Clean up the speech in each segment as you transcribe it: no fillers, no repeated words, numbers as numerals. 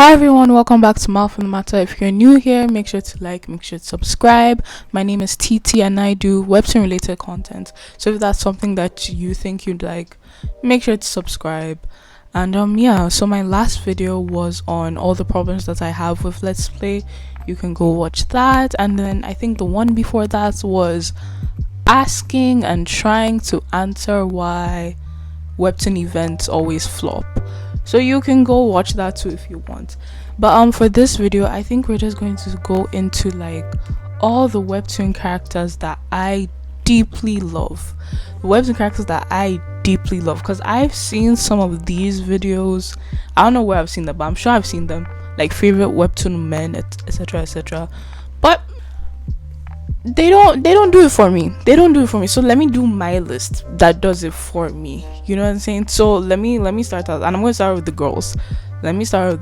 Hi everyone, welcome back to Mouth on the Matter. If you're new here, make sure to like, make sure to subscribe. My name is TT and I do webtoon related content. So if that's something that you think you'd like, make sure to subscribe. And so my last video was on all the problems that I have with Let's Play. You can go watch that. And then I think the one before that was asking and trying to answer why webtoon events always flop. So you can go watch that too if you want. But for this video, I think we're just going to go into like all the webtoon characters that I deeply love. The webtoon characters that I deeply love, because I've seen some of these videos. I don't know where I've seen them, but I'm sure I've seen them, like favorite webtoon men, etc, etc. But they don't do it for me. So let me do my list that does it for me. You know what I'm saying? So let me start out, and I'm going to start with the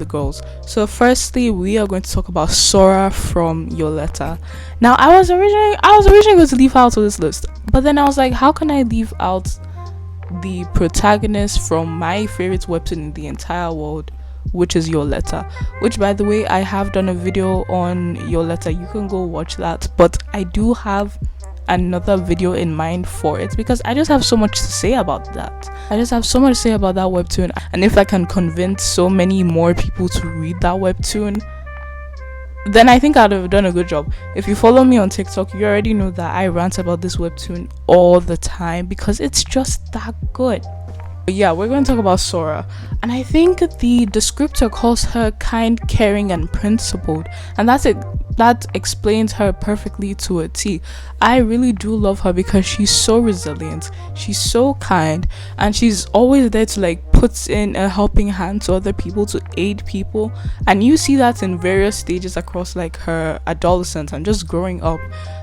girls. So firstly, we are going to talk about Sora from Yoletta. Now I was originally going to leave her out of this list, but then I was like, how can I leave out the protagonist from my favorite webtoon in the entire world, which is Yoletta, which by the way, I have done a video on Yoletta. You can go watch that, but I do have another video in mind for it because I just have so much to say about that. Webtoon, and if I can convince so many more people to read that webtoon, then I think I'd have done a good job. If you follow me on TikTok, you already know that I rant about this webtoon all the time because it's just that good. Yeah, we're going to talk about Sora, and I think the descriptor calls her kind, caring, and principled, and that's it. That explains her perfectly to a T. I really do love her because she's so resilient, she's so kind, and she's always there to like put in a helping hand to other people, to aid people, and you see that in various stages across like her adolescence and just growing up.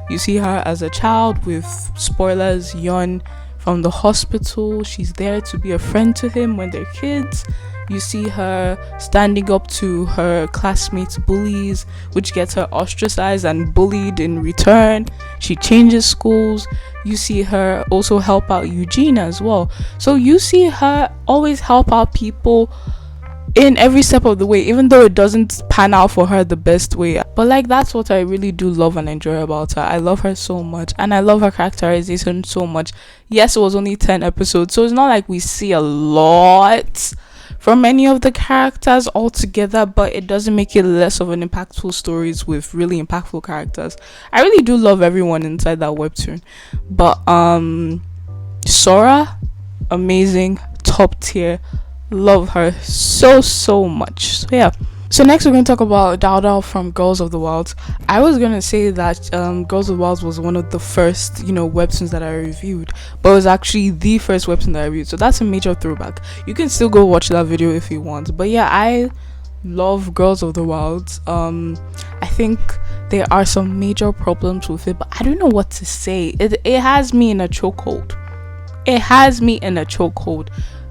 You see her as a child with, spoilers, Yon from the hospital. She's there to be a friend to him when they're kids. You see her standing up to her classmates' bullies, which gets her ostracized and bullied in return. She changes schools. You see her also help out Eugene as well. So you see her always help out people in every step of the way, even though it doesn't pan out for her the best way. But like, that's what I really do love and enjoy about her. I love her so much, and I love her characterization so much. Yes, it was only 10 episodes, so it's not like we see a lot from any of the characters altogether, but it doesn't make it less of an impactful stories with really impactful characters. I really do love everyone inside that webtoon. But Sora, amazing, top tier, love her so much. So yeah, so next we're going to talk about DAL DAL from Girls of the Wild. I was going to say that Girls of the Wild was one of the first webtoons that I reviewed, but it was actually the first webtoon that I reviewed, so that's a major throwback. You can still go watch that video if you want. But yeah, I love Girls of the Wild. I think there are some major problems with it, but I don't know what to say. It has me in a chokehold.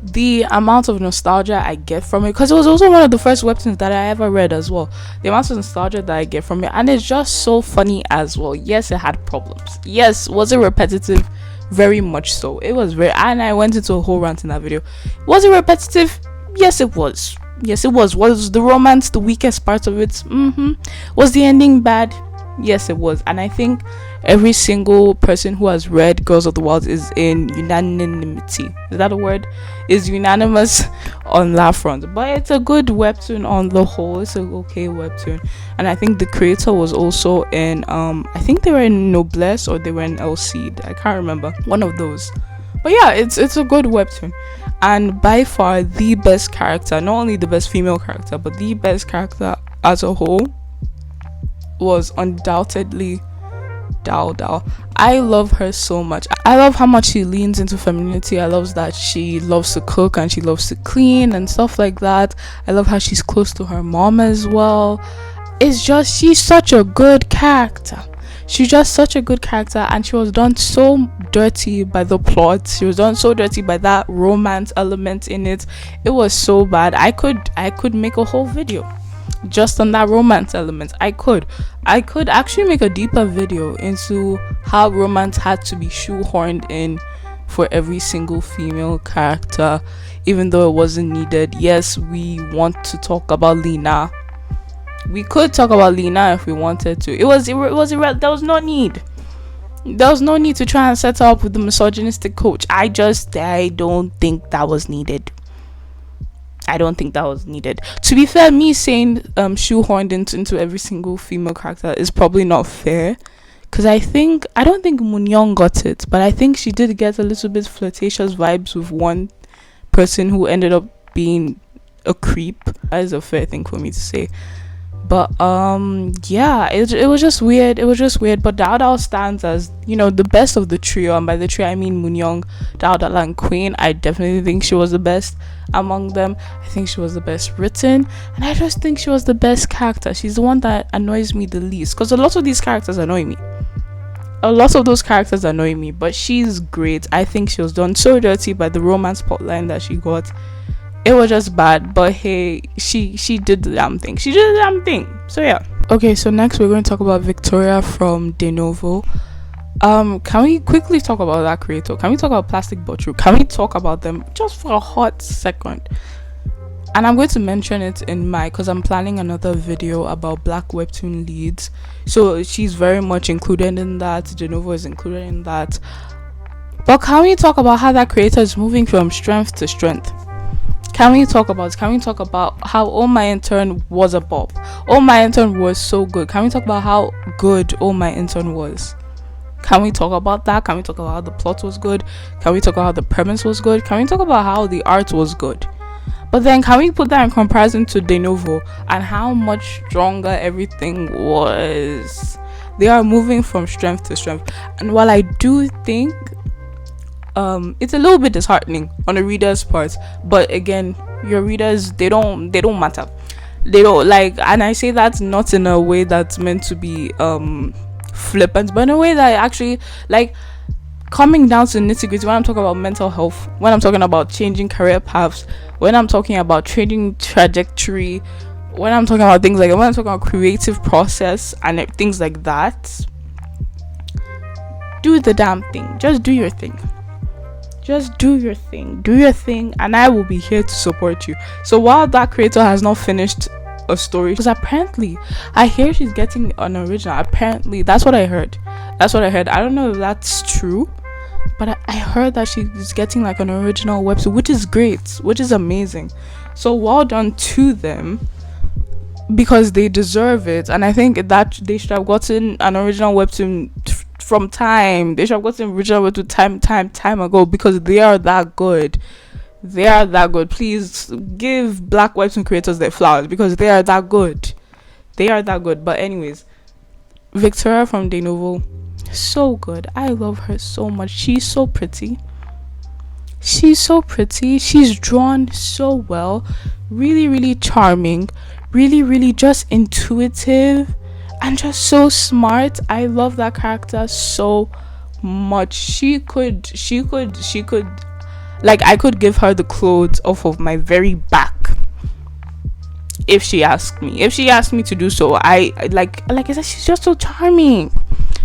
The amount of nostalgia I get from it, because it was also one of the first webtoons that I ever read as well. The amount of nostalgia that I get from it, and it's just so funny as well. Yes, it had problems. Yes, was it repetitive? Very much so. It was very, and I went into a whole rant in that video. Was it repetitive? Yes, it was. Was the romance the weakest part of it? Was the ending bad? Yes, it was. And I think every single person who has read Girls of the Wild is in unanimity. Is that a word? Is unanimous on that front. But it's a good webtoon on the whole. It's an okay webtoon. And I think the creator was also in I think they were in Noblesse or they were in El Cid. I can't remember. One of those. But yeah, it's a good webtoon. And by far the best character, not only the best female character, but the best character as a whole was undoubtedly DAL DAL. I love her so much. I love how much she leans into femininity. I love that she loves to cook and she loves to clean and stuff like that. I love how she's close to her mom as well. It's just, she's such a good character. And she was done so dirty by the plot. She was done so dirty by that romance element in it. It was so bad. I could make a whole video just on that romance element. I could actually make a deeper video into how romance had to be shoehorned in for every single female character, even though it wasn't needed. Yes, we want to talk about Lena. We could talk about Lena if we wanted to. There was no need. There was no need to try and set her up with the misogynistic coach. I don't think that was needed. I don't think that was needed. To be fair, me saying shoehorned into every single female character is probably not fair, because I don't think Moonyoung got it, but I think she did get a little bit flirtatious vibes with one person who ended up being a creep. That is a fair thing for me to say. But yeah, it was just weird. But DAL DAL stands as, the best of the trio, and by the trio I mean Moonyoung, DAL DAL, and Queen. I definitely think she was the best among them. I think she was the best written, and I just think she was the best character. She's the one that annoys me the least, because a lot of these characters annoy me. But she's great. I think she was done so dirty by the romance plotline that she got. It was just bad, but hey, she did the damn thing. So yeah. Okay, so next we're going to talk about Victoria from Novo. Can we quickly talk about that creator? Can we talk about Plastic Butcher? Can we talk about them just for a hot second? And I'm going to mention it because I'm planning another video about Black webtoon leads. So she's very much included in that. Novo is included in that. But can we talk about how that creator is moving from strength to strength? Can we talk about how Oh My Intern was a bop? Oh My Intern was so good. Can we talk about how good Oh My Intern was? Can we talk about that? Can we talk about how the plot was good? Can we talk about how the premise was good? Can we talk about how the art was good? But then can we put that in comparison to Novo and how much stronger everything was? They are moving from strength to strength. And while I do think it's a little bit disheartening on the reader's part, but again, your readers, they don't matter. They don't and I say that not in a way that's meant to be flippant, but in a way that actually coming down to nitty-gritty. When I'm talking about mental health, when I'm talking about changing career paths, when I'm talking about changing trajectory, when I'm talking about things when I'm talking about creative process and things like that, do the damn thing. Just do your thing. Do your thing, and I will be here to support you. So while that creator has not finished a story, because apparently I hear she's getting an original. Apparently, that's what I heard. I don't know if that's true, but I heard that she's getting an original website, which is great, which is amazing. So well done to them, because they deserve it. And I think that they should have gotten an original webtoon from time. They should have gotten original webtoon time ago, because they are that good. Please give Black webtoon creators their flowers, because they are that good. But anyways, Victoria from Novo, so good. I love her so much. She's so pretty. She's drawn so well. Really, really charming. Really, really just intuitive and just so smart. I love that character so much. She could I could give her the clothes off of my very back if she asked me to do so. I said, she's just so charming.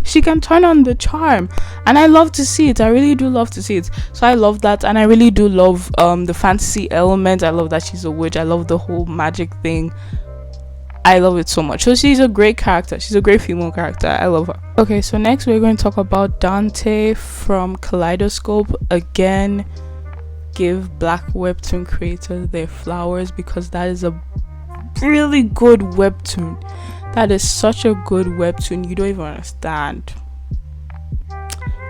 She can turn on the charm, and I love to see it. I really do love to see it. So I love that, and I really do love the fantasy element. I love that she's a witch. I love the whole magic thing. I love it so much. So she's a great character. She's a great female character. I love her. Okay, so next we're going to talk about Dante from Kaleidoscope. Again, give Black webtoon creators their flowers, because that is a really good webtoon. That is such a good webtoon.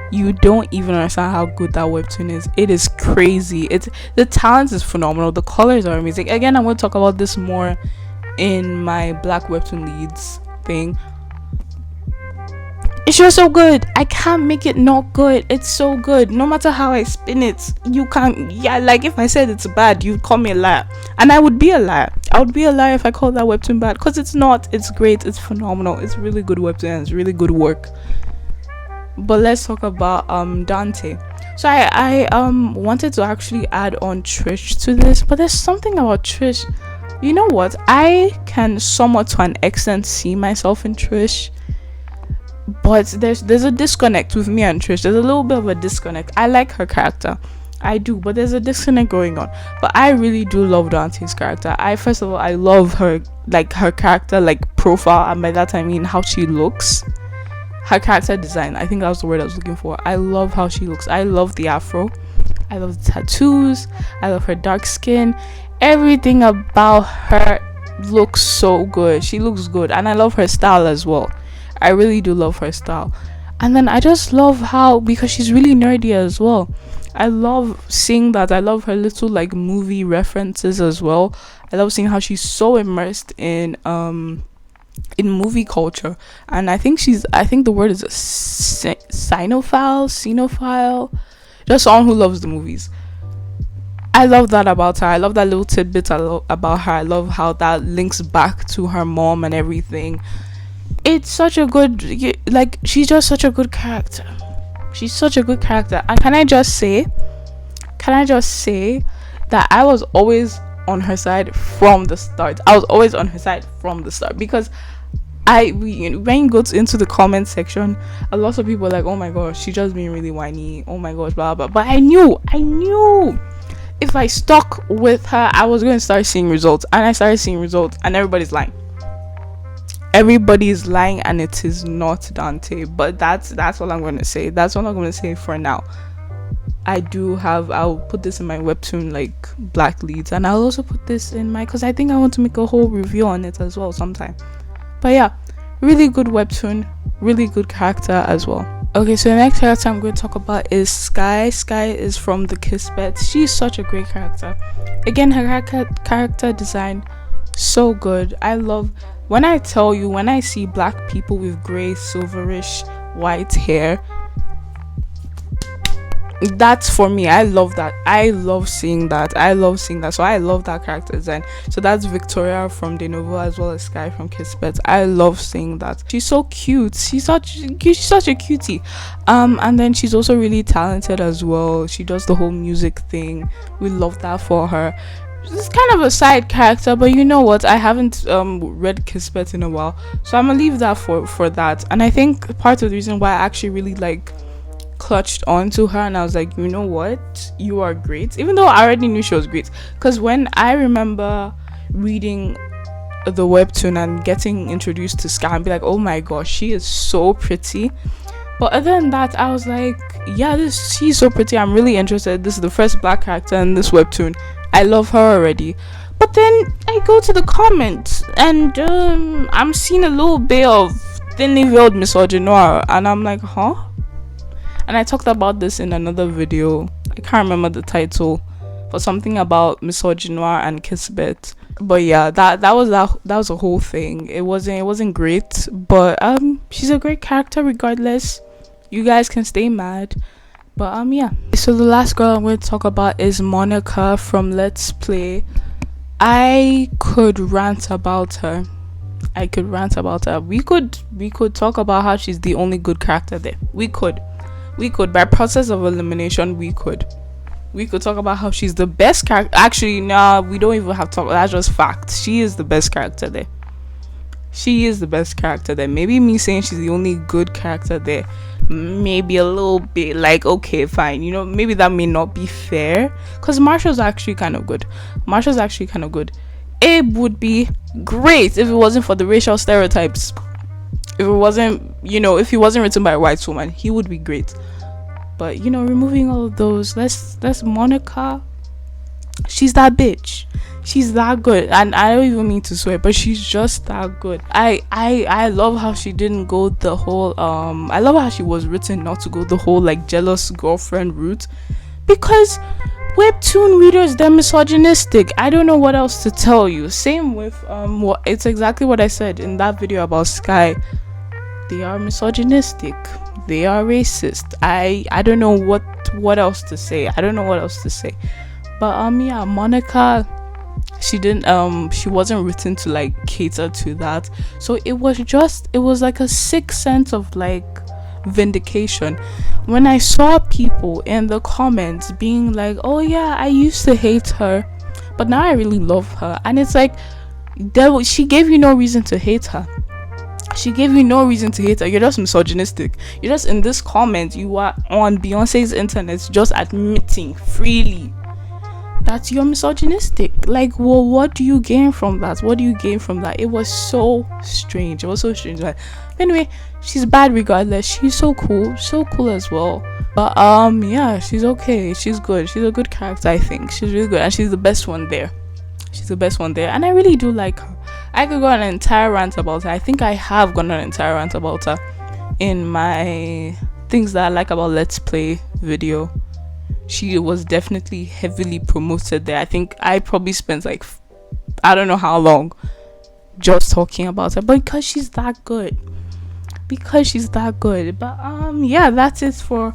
You don't even understand how good that webtoon is. It is crazy. The talent is phenomenal. The colors are amazing. Again, I'm going to talk about this more in my Black webtoon leads thing. It's just so good. I can't make it not good. It's so good. No matter how I spin it, you can't. Yeah, if I said it's bad, you'd call me a liar, and I would be a liar. I would be a liar if I called that webtoon bad, because it's not. It's great. It's phenomenal. It's really good webtoon, and it's really good work. But let's talk about Dante. So I wanted to actually add on Trish to this, but there's something about Trish. You know what? I can somewhat to an extent see myself in Trish. but there's a disconnect with me and Trish. There's a little bit of a disconnect. I like her character, I do, but there's a disconnect going on. But I really do love Dante's character. First of all, I love her, like her character, like profile, and by that I mean how she looks. Her character design, I think that was the word I was looking for. I love how she looks. I love the afro, I love the tattoos, I love her dark skin. Everything about her looks so good. She looks good, and I love her style as well. I really do love her style. And then I just love how, because she's really nerdy as well, I love seeing that. I love her little like movie references as well. I love seeing how she's so immersed in movie culture. And I think the word is a cinephile, just someone who loves the movies. I love that about her. I love that little tidbit about her. I love how that links back to her mom and everything. It's such a good, like, she's just such a good character. She's such a good character. And can I just say that I was always on her side from the start. Because when you go into the comment section, a lot of people are like, oh my gosh, she's just being really whiny, oh my gosh, blah blah. But I knew if I stuck with her, I was going to start seeing results. And I started seeing results, and everybody's lying, and it is not Dante. But that's all I'm going to say. That's all I'm going to say for now. I'll put this in my webtoon, like black leads, and I'll also put this in my, because I think I want to make a whole review on it as well sometime. But yeah, really good webtoon, really good character as well. Okay, so the next character I'm going to talk about is Sky. Sky is from the Kismet. She's such a great character. Again, her character design, so good. I love, when I see black people with grey, silverish, white hair, that's for me. I love that. I love seeing that. So I love that character design. So that's Victoria from Novo, as well as Sky from Kismet. I love seeing that. She's so cute. She's such a cutie. And then she's also really talented as well. She does the whole music thing. We love that for her. It's kind of a side character, but you know what? I haven't read Kismet in a while, so I'm gonna leave that for that. And I think part of the reason why I actually really like clutched onto her, and I was like, you know what, you are great, even though I already knew she was great, because when I remember reading the webtoon and getting introduced to Sky and be like, oh my gosh, she is so pretty. But other than that, I was like, yeah, she's so pretty, I'm really interested. This is the first black character in this webtoon. I love her already. But then I go to the comments, and I'm seeing a little bit of thinly veiled misogynoir, and I'm like, huh? And I talked about this in another video. I can't remember the title, but something about misogynoir and Kismet. But yeah, that was a whole thing. It wasn't great, but she's a great character regardless. You guys can stay mad, but yeah. So the last girl I'm going to talk about is Monica from Let's Play. I could rant about her. We could talk about how she's the only good character there. We could by process of elimination. We could talk about how she's the best character. Actually, no, we don't even have to talk. That's just fact. She is the best character there. Maybe me saying she's the only good character there, maybe a little bit like, okay, fine, you know, maybe that may not be fair, because Marshall's actually kind of good. Abe would be great if it wasn't for the racial stereotypes. If he wasn't written by a white woman, he would be great. But removing all of those, let's Monica. She's that bitch. She's that good, and I don't even mean to swear, but she's just that good. I love how she didn't go the whole I love how she was written not to go the whole like jealous girlfriend route, because webtoon readers, they're misogynistic. I don't know what else to tell you. Same with it's exactly what I said in that video about Sky. They are misogynistic, they are racist. I don't know what else to say. But yeah, Monica, she wasn't written to like cater to that. So it was like a sick sense of like vindication when I saw people in the comments being like, oh yeah, I used to hate her, but now I really love her. And it's like, she gave you no reason to hate her. She gave you no reason to hate her. You're just misogynistic. You're just in this comment. You are on Beyonce's internet, just admitting freely that you're misogynistic. Like, well, what do you gain from that? What do you gain from that? It was so strange. It was so strange. Like, anyway, she's bad regardless. She's so cool as well. But yeah, she's okay. She's good. She's a good character. I think she's really good, and she's the best one there. She's the best one there, and I really do like her. I could go on an entire rant about her. I think I have gone on an entire rant about her in my things that I like about Let's Play video. She was definitely heavily promoted there. I think I probably spent like I don't know how long just talking about her, but because she's that good. But yeah, that's it for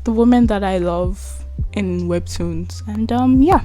the women that I love in webtoons. And yeah.